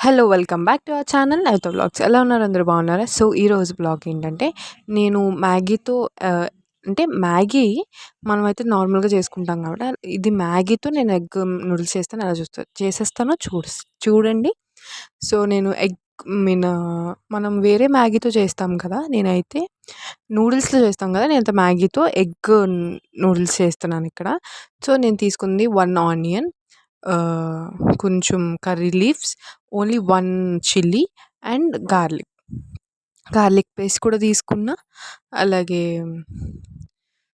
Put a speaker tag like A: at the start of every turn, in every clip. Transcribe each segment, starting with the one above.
A: Hello! Welcome back to our channel నైతో vlogs. ఎలా ఉన్నారు? అందరూ బాగున్నారా? సో, ఈరోజు వ్లాగ్ ఏంటంటే, నేను మ్యాగీతో అంటే మ్యాగీ మనమైతే నార్మల్‌గా చేసుకుంటాం కాబట్టి, ఇది మ్యాగీతో నేను ఎగ్ నూడిల్స్ చేస్తాను. ఎలా చేసేస్తానో చూడండి. సో, నేను ఎగ్ మీన్ మనం వేరే మ్యాగీతో చేస్తాం కదా! నేనైతే నూడిల్స్‌లో చేస్తాం కదా! నేనైతే మ్యాగీతో ఎగ్ నూడిల్స్ చేస్తున్నానిక్కడ. సో, నేను తీసుకుంది 1 ఆనియన్, ఆహ్, కొంచెం curry leaves, only 1 chilli and garlic paste కూడా తీసుకున్నా. అలాగే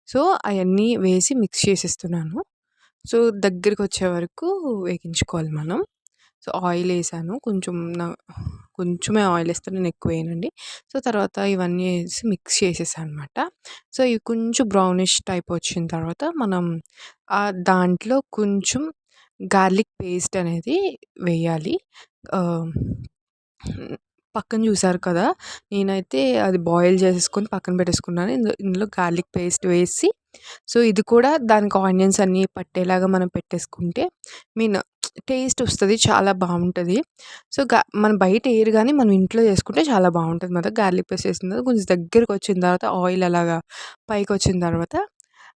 A: సో, అయన్నీ వేసి మిక్స్ చేసేస్తున్నాను. సో, దగ్గరికొచ్చే వరకు వేగించుకోవాలి మనం. సో, ఆయిలేసాను. కొంచెమే ఆయిలేస్తాను. నేను ఎక్కువేయనండి. సో, తర్వాత ఇవన్నీ ఏసి మిక్స్ చేసేసా అనమాట. సో, ఇవి కొంచెం బ్రౌనిష్ టైప్ వచ్చిన తర్వాత మనం దాంట్లో కొంచెం గార్లిక్ పేస్ట్ అనేది వేయాలి. ఆహ్, పక్కన చూసారు కదా! నేనైతే అది బాయిల్ చేసేసుకొని పక్కన పెట్టేసుకున్నాను. ఇందులో గార్లిక్ పేస్ట్ వేసి, సో, ఇది కూడా దానికి ఆనియన్స్ అన్నీ పట్టేలాగా మనం పెట్టేసుకుంటే మీన్ టేస్ట్ వస్తది. చాలా బావుంటది. సో, మనం బయట ఎయరు గానీ మనం ఇంట్లో చేసుకుంటే చాలా బావుంటదనమాట. గార్లిక్ పేస్ట్ ఏసిన తర్వాత కొంచెం దగ్గరకొచ్చిన తర్వాత ఆయిల్ అలాగా పైకొచ్చిన తర్వాత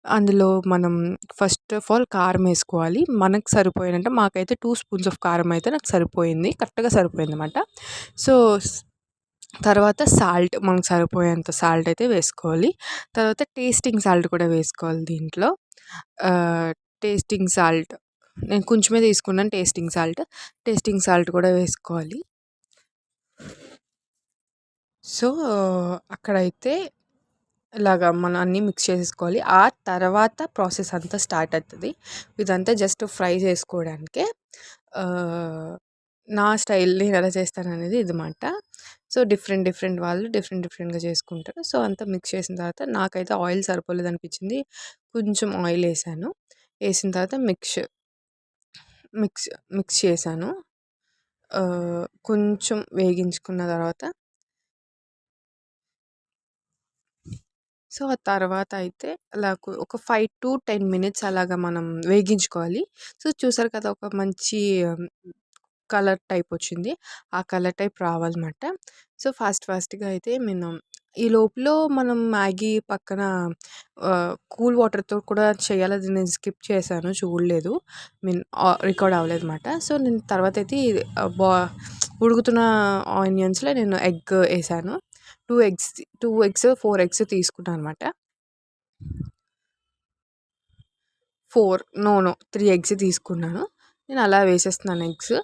A: అందులో మనం ఫస్ట్ ఆఫ్ ఆల్ కారం ఏసుకోవాలి. మనకు సరిపోయినంత మాకైతే 2 స్పూన్స్ ఆఫ్ కారం అయితే నాకు సరిపోయింది. కరెక్ట్‌గా సరిపోయిందనమాట. సో, తర్వాత సాల్ట్ మనకు సరిపోయేంత సాల్ట్ అయితే వేసుకోవాలి. తర్వాత టేస్టింగ్ సాల్ట్ కూడా వేసుకోవాలి దీంట్లో. ఆహ్, టేస్టింగ్ సాల్ట్ నేను కొంచెమే తీసుకున్నాను టేస్టింగ్ సాల్ట్. టేస్టింగ్ సాల్ట్ కూడా వేసుకోవాలి. సో, అక్కడైతే ఇలాగా మనం అన్నీ మిక్స్ చేసేసుకోవాలి. ఆ తర్వాత ప్రాసెస్ అంతా స్టార్ట్ అయితది. ఇదంతా జస్ట్ ఫ్రై చేసుకోవడానికే. ఆహ్, నా స్టైల్ నేనెలా చేస్తాననేది ఇది మాట. సో, డిఫరెంట్ వాళ్ళు డిఫరెంట్‌గా చేసుకుంటారు. సో, అంతా మిక్స్ చేసిన తర్వాత నాకైతే ఆయిల్ సరిపోలేదనిపించింది. కొంచెం ఆయిలేసాను. ఏసిన తర్వాత మిక్స్ మిక్స్ చేశాను. కొంచెం వేగించుకున్న తర్వాత సో, ఆ తర్వాత అయితే అలా ఒక 5-10 మినిట్స్ అలాగా మనం వేగించుకోవాలి. సో, చూసారు కదా! ఒక మంచి కలర్ టైప్ వచ్చింది. ఆ కలర్ టైప్ రావాలన్నమాట. సో, ఫాస్ట్‌గా అయితే ఈ లోపులో మనం మ్యాగీ పక్కన కూల్ వాటర్‌తో కూడా చేయాలి. అది నేను స్కిప్ చేశాను చూడలేదు. రికార్డ్ అవ్వలేదన్నమాట. సో, నేను తర్వాతయితే ఉడుకుతున్న ఆనియన్స్‌లో నేను ఎగ్ ఏసాను. 2 ఎగ్స్, 4 ఎగ్స్ తీసుకున్నానన్నమాట. 4 నో, 3 ఎగ్స్ తీసుకున్నాను. నేను అలా వేసేస్తున్నాను ఎగ్స్.